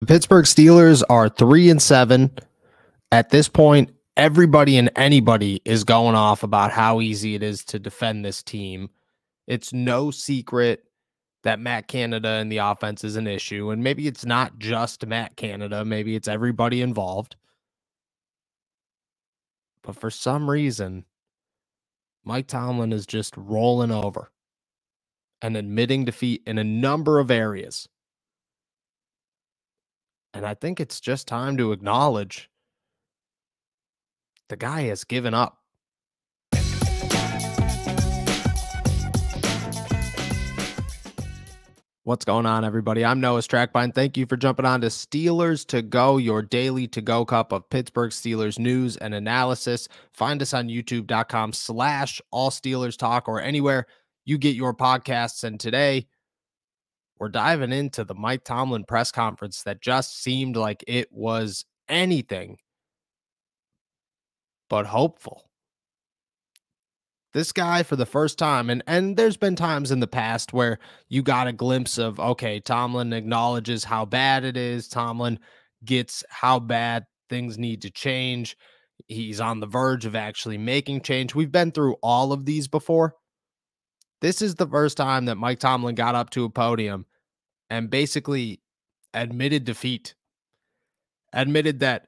The Pittsburgh Steelers are 3-7. At this point, everybody and anybody is going off about how easy it is to defend this team. It's no secret that Matt Canada and the offense is an issue. And maybe it's not just Matt Canada, maybe it's everybody involved. But for some reason, Mike Tomlin is just rolling over and admitting defeat in a number of areas. And I think it's just time to acknowledge the guy has given up. What's going on, everybody? I'm Noah Strackbine. Thank you for jumping on to Steelers to Go, your daily to-go cup of Pittsburgh Steelers news and analysis. Find us on youtube.com/allsteelerstalk or anywhere you get your podcasts. And today, we're diving into the Mike Tomlin press conference that just seemed like it was anything but hopeful. This guy, for the first time, and there's been times in the past where you got a glimpse of, okay, Tomlin acknowledges how bad it is. Tomlin gets how bad things need to change. He's on the verge of actually making change. We've been through all of these before. This is the first time that Mike Tomlin got up to a podium and basically admitted defeat, admitted that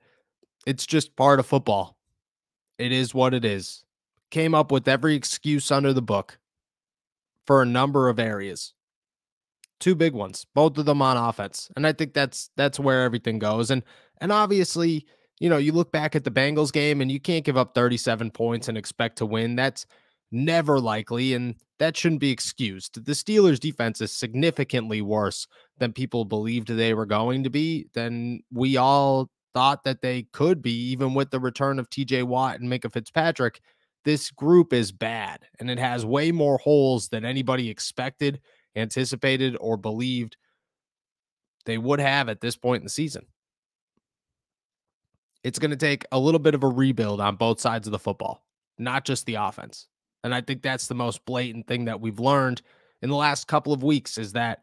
it's just part of football. It is what it is. Came up with every excuse under the book for a number of areas. Two big ones, both of them on offense. And I think that's where everything goes. And obviously, you look back at the Bengals game and you can't give up 37 points and expect to win. That's never likely, and that shouldn't be excused. The Steelers' defense is significantly worse than people believed they were going to be, than we all thought that they could be, even with the return of TJ Watt and Minka Fitzpatrick. This group is bad, and it has way more holes than anybody expected, anticipated, or believed they would have at this point in the season. It's going to take a little bit of a rebuild on both sides of the football, not just the offense. And I think that's the most blatant thing that we've learned in the last couple of weeks, is that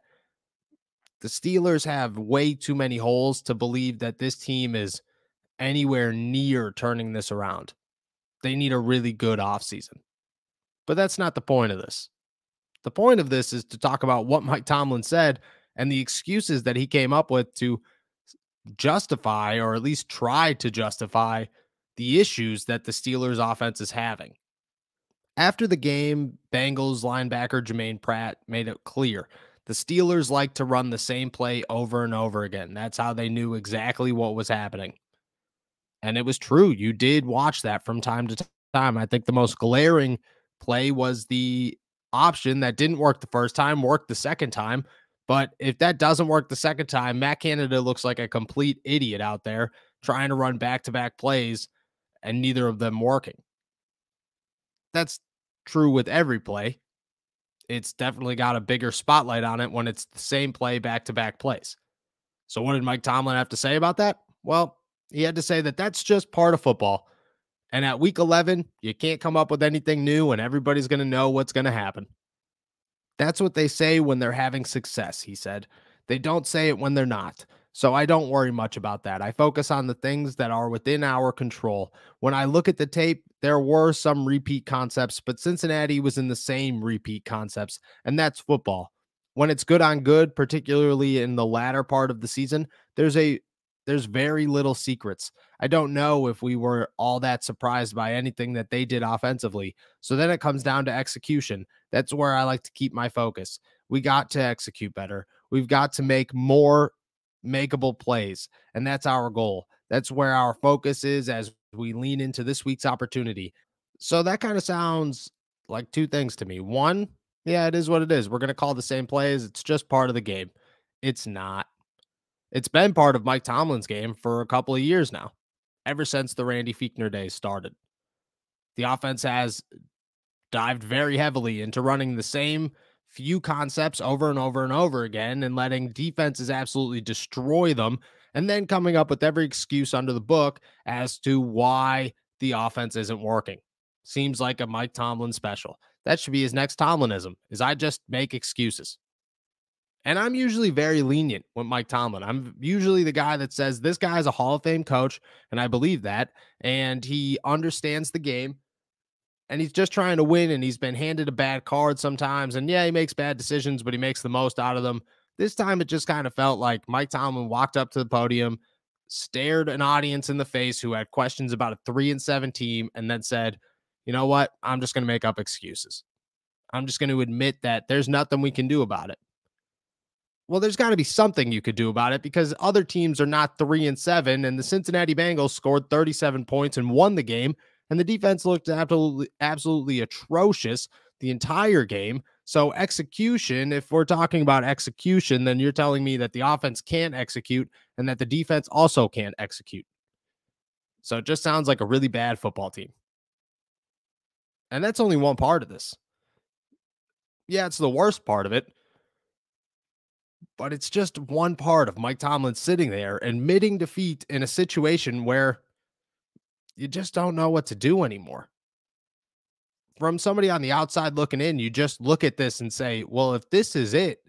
the Steelers have way too many holes to believe that this team is anywhere near turning this around. They need a really good offseason. But that's not the point of this. The point of this is to talk about what Mike Tomlin said and the excuses that he came up with to justify, or at least try to justify, the issues that the Steelers offense is having. After the game, Bengals linebacker Jermaine Pratt made it clear the Steelers like to run the same play over and over again. That's how they knew exactly what was happening. And it was true. You did watch that from time to time. I think the most glaring play was the option that didn't work the first time, worked the second time. But if that doesn't work the second time, Matt Canada looks like a complete idiot out there trying to run back-to-back plays and neither of them working. That's true with every play. It's definitely got a bigger spotlight on it when it's the same play back-to-back plays. So what did Mike Tomlin have to say about that? Well, he had to say that that's just part of football. And at week 11, you can't come up with anything new and everybody's going to know what's going to happen. That's what they say when they're having success, he said. They don't say it when they're not. So I don't worry much about that. I focus on the things that are within our control. When I look at the tape, there were some repeat concepts, but Cincinnati was in the same repeat concepts, and that's football. When it's good on good, particularly in the latter part of the season, there's very little secrets. I don't know if we were all that surprised by anything that they did offensively. So then it comes down to execution. That's where I like to keep my focus. We got to execute better. We've got to make more makeable plays, and that's our goal. That's where our focus is as we lean into this week's opportunity. So that kind of sounds like two things to me. One, yeah, it is what it is. We're going to call the same plays. It's just part of the game. It's not. It's been part of Mike Tomlin's game for a couple of years now, ever since the Randy Fichtner days started. The offense has dived very heavily into running the same few concepts over and over and over again and letting defenses absolutely destroy them, and then coming up with every excuse under the book as to why the offense isn't working. Seems like a Mike Tomlin special. That should be his next Tomlinism, is I just make excuses. And I'm usually very lenient with Mike Tomlin. I'm usually the guy that says this guy is a Hall of Fame coach, and I believe that. And he understands the game, and he's just trying to win. And he's been handed a bad card sometimes. And yeah, he makes bad decisions, but he makes the most out of them. This time, it just kind of felt like Mike Tomlin walked up to the podium, stared an audience in the face who had questions about a 3-7 team, and then said, "You know what? I'm just going to make up excuses. I'm just going to admit that there's nothing we can do about it." Well, there's got to be something you could do about it because other teams are not 3-7, and the Cincinnati Bengals scored 37 points and won the game, and the defense looked absolutely atrocious the entire game. So execution, if we're talking about execution, then you're telling me that the offense can't execute and that the defense also can't execute. So it just sounds like a really bad football team. And that's only one part of this. Yeah, it's the worst part of it, but it's just one part of Mike Tomlin sitting there admitting defeat in a situation where you just don't know what to do anymore. From somebody on the outside looking in, you just look at this and say, well, if this is it,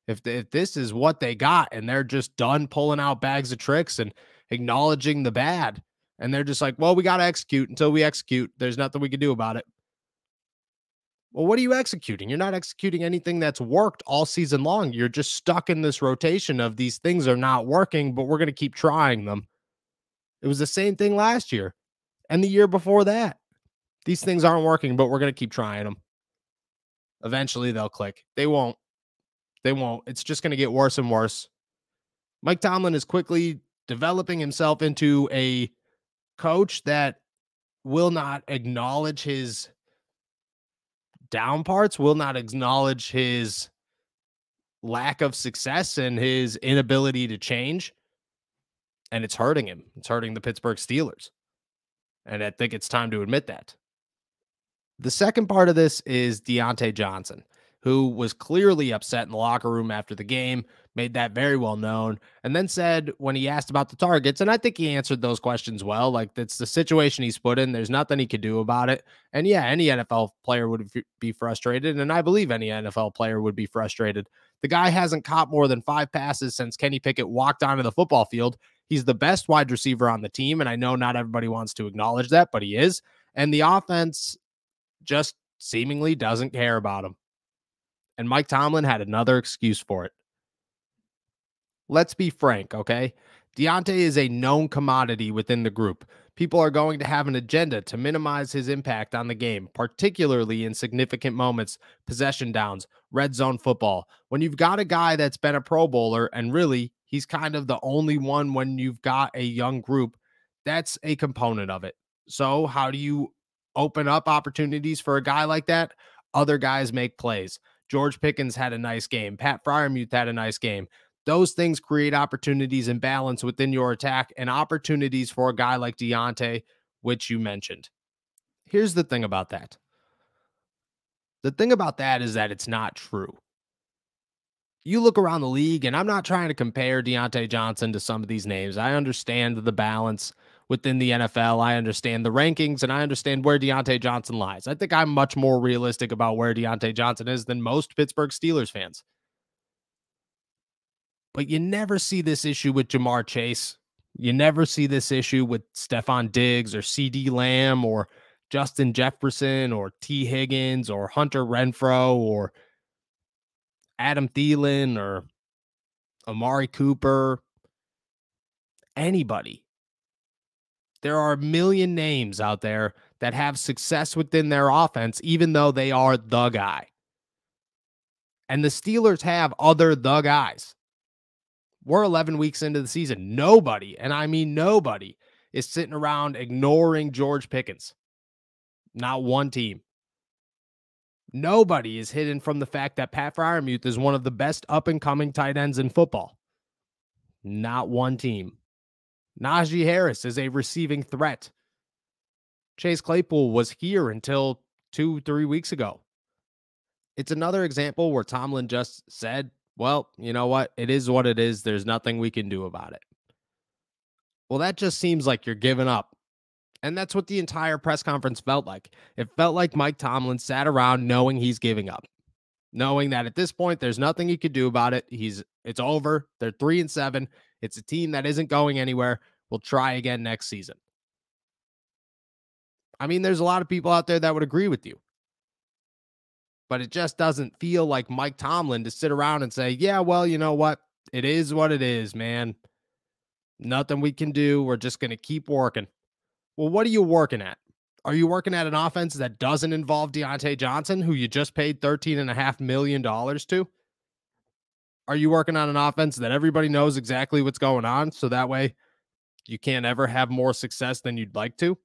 if this is what they got and they're just done pulling out bags of tricks and acknowledging the bad, and they're just like, well, we got to execute until we execute. There's nothing we can do about it. Well, what are you executing? You're not executing anything that's worked all season long. You're just stuck in this rotation of these things are not working, but we're going to keep trying them. It was the same thing last year and the year before that. These things aren't working, but we're going to keep trying them. Eventually they'll click. They won't. They won't. It's just going to get worse and worse. Mike Tomlin is quickly developing himself into a coach that will not acknowledge his down parts, will not acknowledge his lack of success and his inability to change. And it's hurting him. It's hurting the Pittsburgh Steelers. And I think it's time to admit that. The second part of this is Deontay Johnson, who was clearly upset in the locker room after the game, made that very well known, and then said when he asked about the targets, and I think he answered those questions well, like that's the situation he's put in. There's nothing he could do about it. And yeah, any NFL player would be frustrated, and I believe any NFL player would be frustrated. The guy hasn't caught more than 5 passes since Kenny Pickett walked onto the football field. He's the best wide receiver on the team, and I know not everybody wants to acknowledge that, but he is. And the offense just seemingly doesn't care about him. And Mike Tomlin had another excuse for it. Let's be frank, okay? Deontay is a known commodity within the group. People are going to have an agenda to minimize his impact on the game, particularly in significant moments, possession downs, red zone football. When you've got a guy that's been a Pro Bowler, and really, he's kind of the only one when you've got a young group, that's a component of it. So, how do you open up opportunities for a guy like that? Other guys make plays. George Pickens had a nice game. Pat Freiermuth had a nice game. Those things create opportunities and balance within your attack and opportunities for a guy like Deontay, which you mentioned. Here's the thing about that. The thing about that is that it's not true. You look around the league, and I'm not trying to compare Deontay Johnson to some of these names. I understand the balance within the NFL. I understand the rankings, and I understand where Deontay Johnson lies. I think I'm much more realistic about where Deontay Johnson is than most Pittsburgh Steelers fans. But you never see this issue with Jamar Chase. You never see this issue with Stephon Diggs or CD Lamb or Justin Jefferson or T. Higgins or Hunter Renfrow or Adam Thielen or Amari Cooper, anybody. There are a million names out there that have success within their offense, even though they are the guy. And the Steelers have other the guys. We're 11 weeks into the season. Nobody, and I mean nobody, is sitting around ignoring George Pickens. Not one team. Nobody is hidden from the fact that Pat Freiermuth is one of the best up-and-coming tight ends in football. Not one team. Najee Harris is a receiving threat. Chase Claypool was here until 2-3 weeks ago. It's another example where Tomlin just said, well, you know what? It is what it is. There's nothing we can do about it. Well, that just seems like you're giving up. And that's what the entire press conference felt like. It felt like Mike Tomlin sat around knowing he's giving up. knowing that at this point there's nothing he could do about it. It's over. They're 3-7. It's a team that isn't going anywhere. We'll try again next season. I mean, there's a lot of people out there that would agree with you, but it just doesn't feel like Mike Tomlin to sit around and say, yeah, well, you know what it is, man. Nothing we can do. We're just going to keep working. Well, what are you working at? Are you working at an offense that doesn't involve Deontay Johnson, who you just paid $13.5 million to? Are you working on an offense that everybody knows exactly what's going on, so that way you can't ever have more success than you'd like to?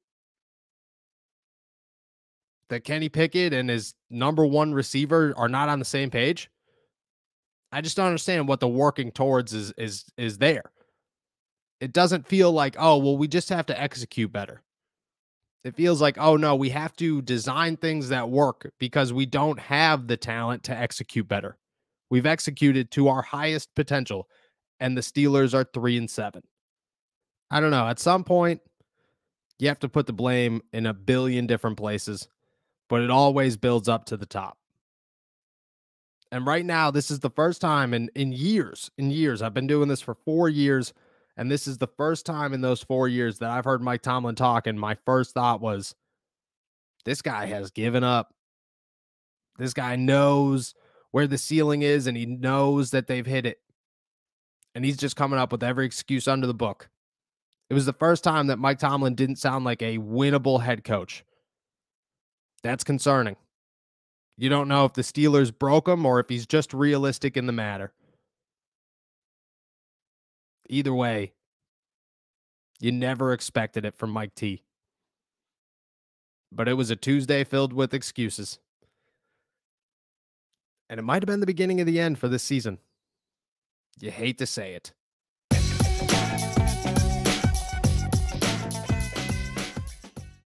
That Kenny Pickett and his number one receiver are not on the same page? I just don't understand what the working towards is there. It doesn't feel like, oh, well, we just have to execute better. It feels like, oh no, we have to design things that work because we don't have the talent to execute better. We've executed to our highest potential, and the Steelers are 3-7. I don't know. At some point, you have to put the blame in a billion different places, but it always builds up to the top. And right now, this is the first time in years, I've been doing this for 4 years. And this is the first time in those 4 years that I've heard Mike Tomlin talk. And my first thought was, this guy has given up. This guy knows where the ceiling is and he knows that they've hit it. And he's just coming up with every excuse under the book. It was the first time that Mike Tomlin didn't sound like a winnable head coach. That's concerning. You don't know if the Steelers broke him or if he's just realistic in the matter. Either way, you never expected it from Mike T. But it was a Tuesday filled with excuses. And it might have been the beginning of the end for this season. You hate to say it.